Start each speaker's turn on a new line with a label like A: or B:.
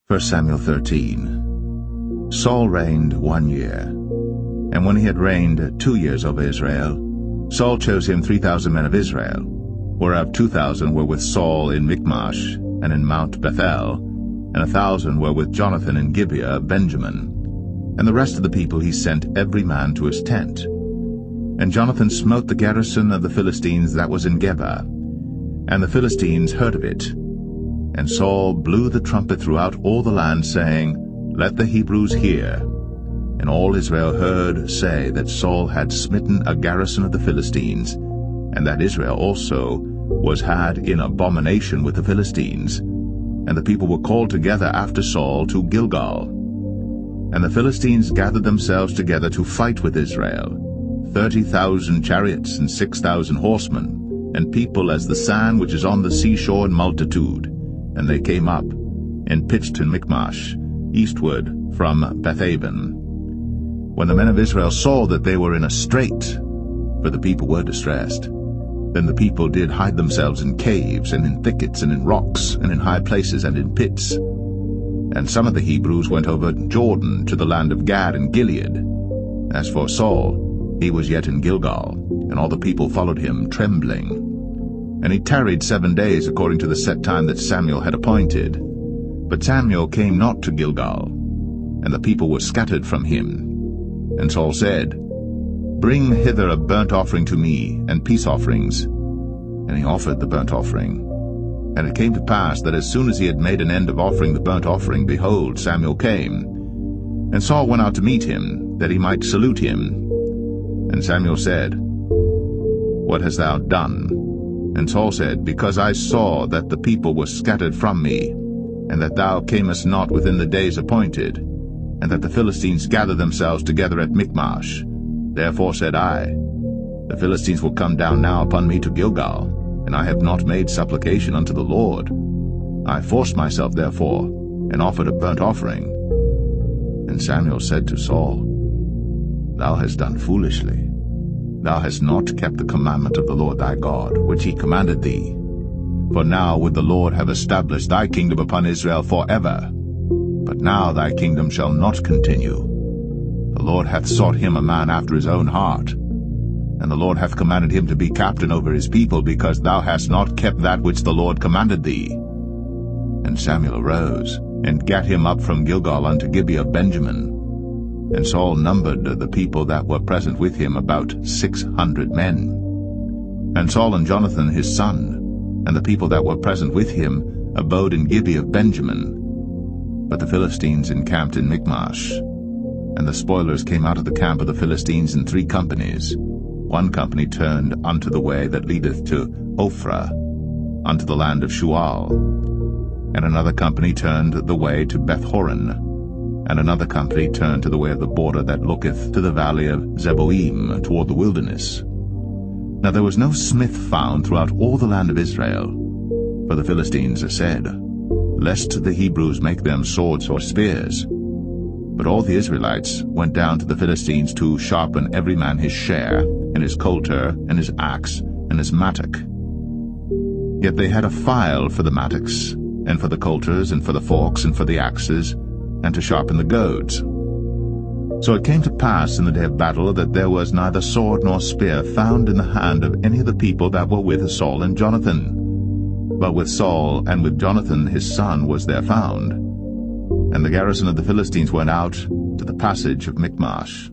A: 1 Samuel 13. Saul reigned 1 year. And when he had reigned 2 years over Israel, Saul chose him 3,000 men of Israel, whereof 2,000 were with Saul in Michmash and in Mount Bethel, and 1,000 were with Jonathan in Gibeah of Benjamin. And the rest of the people he sent every man to his tent. And Jonathan smote the garrison of the Philistines that was in Geba, and the Philistines heard of it. And Saul blew the trumpet throughout all the land, saying, Let the Hebrews hear. And all Israel heard say that Saul had smitten a garrison of the Philistines, and that Israel also was had in abomination with the Philistines. And the people were called together after Saul to Gilgal. And the Philistines gathered themselves together to fight with Israel, 30,000 chariots and 6,000 horsemen, and people as the sand which is on the seashore in multitude. And they came up, and pitched in Michmash, eastward from Bethaven. When the men of Israel saw that they were in a strait, for the people were distressed, then the people did hide themselves in caves, and in thickets, and in rocks, and in high places, and in pits. And some of the Hebrews went over Jordan to the land of Gad and Gilead. As for Saul, he was yet in Gilgal, and all the people followed him trembling. And he tarried 7 days according to the set time that Samuel had appointed. But Samuel came not to Gilgal, and the people were scattered from him. And Saul said, Bring hither a burnt offering to me, and peace offerings. And he offered the burnt offering. And it came to pass that as soon as he had made an end of offering the burnt offering, behold, Samuel came. And Saul went out to meet him, that he might salute him. And Samuel said, What hast thou done? And Saul said, Because I saw that the people were scattered from me, and that thou camest not within the days appointed, and that the Philistines gathered themselves together at Michmash. Therefore said I, The Philistines will come down now upon me to Gilgal, and I have not made supplication unto the Lord. I forced myself therefore, and offered a burnt offering. And Samuel said to Saul, Thou hast done foolishly. Thou hast not kept the commandment of the Lord thy God, which he commanded thee. For now would the Lord have established thy kingdom upon Israel forever. But now thy kingdom shall not continue. The Lord hath sought him a man after his own heart. And the Lord hath commanded him to be captain over his people, because thou hast not kept that which the Lord commanded thee. And Samuel arose, and gat him up from Gilgal unto Gibeah of Benjamin. And Saul numbered the people that were present with him about 600 men. And Saul and Jonathan his son, and the people that were present with him, abode in Gibeah of Benjamin. But the Philistines encamped in Michmash. And the spoilers came out of the camp of the Philistines in 3 companies. One company turned unto the way that leadeth to Ophrah, unto the land of Shual. And another company turned the way to Bethhoron. And another company turned to the way of the border that looketh to the valley of Zeboim, toward the wilderness. Now there was no smith found throughout all the land of Israel. For the Philistines said, Lest the Hebrews make them swords or spears. But all the Israelites went down to the Philistines to sharpen every man his share, and his coulter, and his axe, and his mattock. Yet they had a file for the mattocks, and for the coulters, and for the forks, and for the axes, and to sharpen the goads. So it came to pass in the day of battle that there was neither sword nor spear found in the hand of any of the people that were with Saul and Jonathan. But with Saul and with Jonathan his son was there found. And the garrison of the Philistines went out to the passage of Michmash.